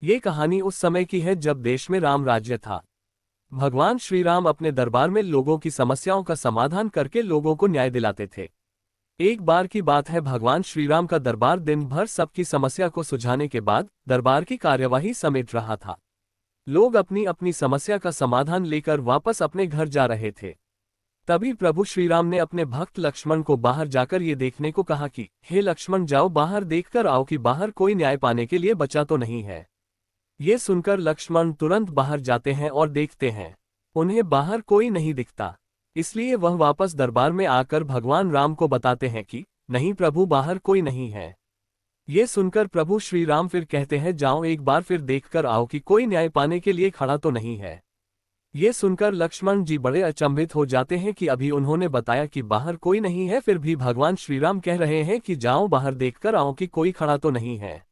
ये कहानी उस समय की है जब देश में राम राज्य था। भगवान श्री राम अपने दरबार में लोगों की समस्याओं का समाधान करके लोगों को न्याय दिलाते थे। एक बार की बात है, भगवान श्री राम का दरबार दिन भर सबकी समस्या को सुलझाने के बाद दरबार की कार्यवाही समेट रहा था। लोग अपनी अपनी समस्या का समाधान लेकर वापस अपने घर जा रहे थे। तभी प्रभु श्री राम ने अपने भक्त लक्ष्मण को बाहर जाकर ये देखने को कहा कि हे लक्ष्मण, जाओ बाहर देखकर आओ कि बाहर कोई न्याय पाने के लिए बचा तो नहीं है। ये सुनकर लक्ष्मण तुरंत बाहर जाते हैं और देखते हैं, उन्हें बाहर कोई नहीं दिखता। इसलिए वह वापस दरबार में आकर भगवान राम को बताते हैं कि नहीं प्रभु, बाहर कोई नहीं है। ये सुनकर प्रभु श्री राम फिर कहते हैं, जाओ एक बार फिर देखकर आओ कि कोई न्याय पाने के लिए खड़ा तो नहीं है। ये सुनकर लक्ष्मण जी बड़े अचंभित हो जाते हैं कि अभी उन्होंने बताया कि बाहर कोई नहीं है, फिर भी भगवान श्री राम कह रहे हैं कि जाओ बाहर देखकर आओ कि कोई खड़ा तो नहीं है।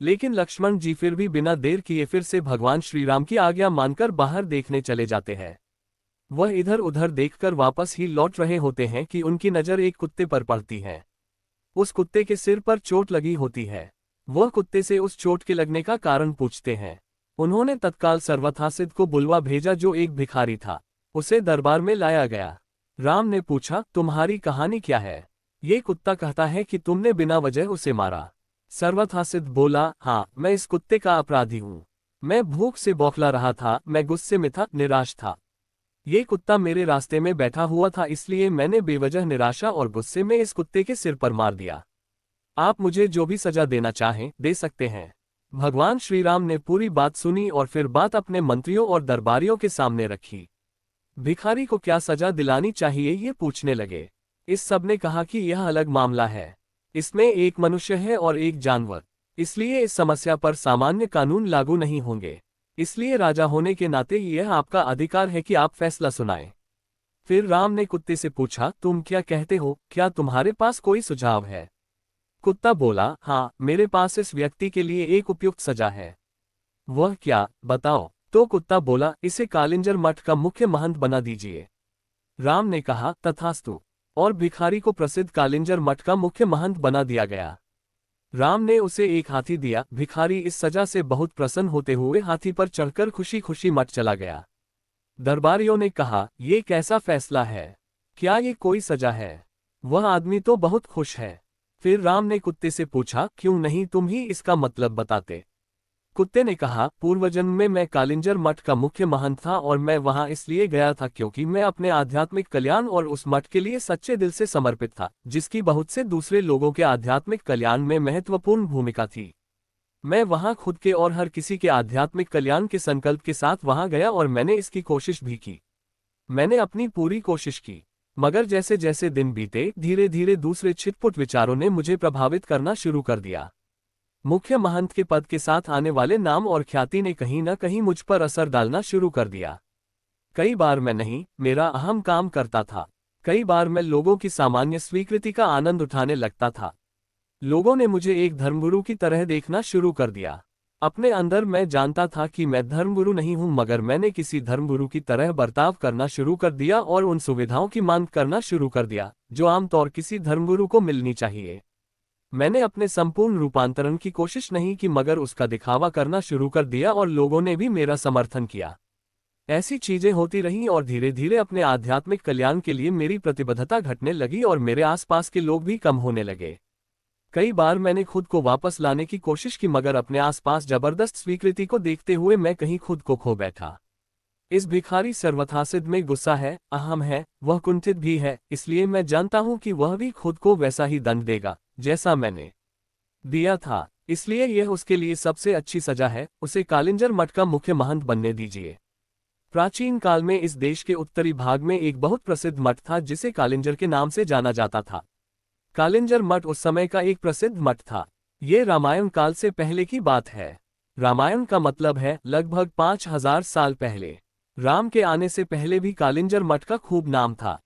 लेकिन लक्ष्मण जी फिर भी बिना देर किए फिर से भगवान श्री राम की आज्ञा मानकर बाहर देखने चले जाते हैं। वह इधर उधर देखकर वापस ही लौट रहे होते हैं कि उनकी नज़र एक कुत्ते पर पड़ती है। उस कुत्ते के सिर पर चोट लगी होती है। वह कुत्ते से उस चोट के लगने का कारण पूछते हैं। उन्होंने तत्काल सर्वथासिद को बुलवा भेजा, जो एक भिखारी था। उसे दरबार में लाया गया। राम ने पूछा, तुम्हारी कहानी क्या है? ये कुत्ता कहता है कि तुमने बिना वजह उसे मारा। सर्वथासिद बोला, हाँ, मैं इस कुत्ते का अपराधी हूँ। मैं भूख से बौखला रहा था, मैं गुस्से में था, निराश था। ये कुत्ता मेरे रास्ते में बैठा हुआ था, इसलिए मैंने बेवजह निराशा और गुस्से में इस कुत्ते के सिर पर मार दिया। आप मुझे जो भी सजा देना चाहें दे सकते हैं। भगवान श्री राम ने पूरी बात सुनी और फिर बात अपने मंत्रियों और दरबारियों के सामने रखी। भिखारी को क्या सजा दिलानी चाहिए ये पूछने लगे। इस सब ने कहा कि यह अलग मामला है। इसमें एक मनुष्य है और एक जानवर, इसलिए इस समस्या पर सामान्य कानून लागू नहीं होंगे। इसलिए राजा होने के नाते यह आपका अधिकार है कि आप फैसला सुनाएं। फिर राम ने कुत्ते से पूछा, तुम क्या कहते हो? क्या तुम्हारे पास कोई सुझाव है? कुत्ता बोला, हाँ, मेरे पास इस व्यक्ति के लिए एक उपयुक्त सजा है। वह क्या, बताओ? तो कुत्ता बोला, इसे कालिंजर मठ का मुख्य महंत बना दीजिए। राम ने कहा, तथास्तु। और भिखारी को प्रसिद्ध कालिंजर मठ का मुख्य महंत बना दिया गया। राम ने उसे एक हाथी दिया। भिखारी इस सजा से बहुत प्रसन्न होते हुए हाथी पर चढ़कर खुशी खुशी मठ चला गया। दरबारियों ने कहा, ये कैसा फैसला है? क्या ये कोई सजा है? वह आदमी तो बहुत खुश है। फिर राम ने कुत्ते से पूछा, क्यों नहीं तुम ही इसका मतलब बताते? कुत्ते ने कहा, पूर्वजन्म में मैं कालिंजर मठ का मुख्य महंत था और मैं वहां इसलिए गया था क्योंकि मैं अपने आध्यात्मिक कल्याण और उस मठ के लिए सच्चे दिल से समर्पित था, जिसकी बहुत से दूसरे लोगों के आध्यात्मिक कल्याण में महत्वपूर्ण भूमिका थी। मैं वहां खुद के और हर किसी के आध्यात्मिक कल्याण के संकल्प के साथ वहां गया और मैंने इसकी कोशिश भी की। मैंने अपनी पूरी कोशिश की, मगर जैसे जैसे दिन बीते धीरे धीरे दूसरे छिटपुट विचारों ने मुझे प्रभावित करना शुरू कर दिया। मुख्य महंत के पद के साथ आने वाले नाम और ख्याति ने कहीं न कहीं मुझ पर असर डालना शुरू कर दिया। कई बार मैं नहीं, मेरा अहम काम करता था। कई बार मैं लोगों की सामान्य स्वीकृति का आनंद उठाने लगता था। लोगों ने मुझे एक धर्मगुरु की तरह देखना शुरू कर दिया। अपने अंदर मैं जानता था कि मैं धर्मगुरु नहीं हूं, मगर मैंने किसी धर्मगुरु की तरह बर्ताव करना शुरू कर दिया और उन सुविधाओं की मांग करना शुरू कर दिया जो आमतौर किसी धर्मगुरु को मिलनी चाहिए। मैंने अपने संपूर्ण रूपांतरण की कोशिश नहीं की, मगर उसका दिखावा करना शुरू कर दिया और लोगों ने भी मेरा समर्थन किया। ऐसी चीजें होती रहीं और धीरे धीरे अपने आध्यात्मिक कल्याण के लिए मेरी प्रतिबद्धता घटने लगी और मेरे आसपास के लोग भी कम होने लगे। कई बार मैंने खुद को वापस लाने की कोशिश की, मगर अपने आसपास जबरदस्त स्वीकृति को देखते हुए मैं कहीं खुद को खो बैठा। इस भिखारी सर्वथासिद में गुस्सा है, अहम है, वह कुंठित भी है, इसलिए मैं जानता हूं कि वह भी खुद को वैसा ही दंड देगा जैसा मैंने दिया था। इसलिए यह उसके लिए सबसे अच्छी सजा है, उसे कालिंजर मठ का मुख्य महंत बनने दीजिए। प्राचीन काल में इस देश के उत्तरी भाग में एक बहुत प्रसिद्ध मठ था जिसे कालिंजर के नाम से जाना जाता था। कालिंजर मठ उस समय का एक प्रसिद्ध मठ था। ये रामायण काल से पहले की बात है। रामायण का मतलब है लगभग 5000 साल पहले। राम के आने से पहले भी कालिंजर मठ का खूब नाम था।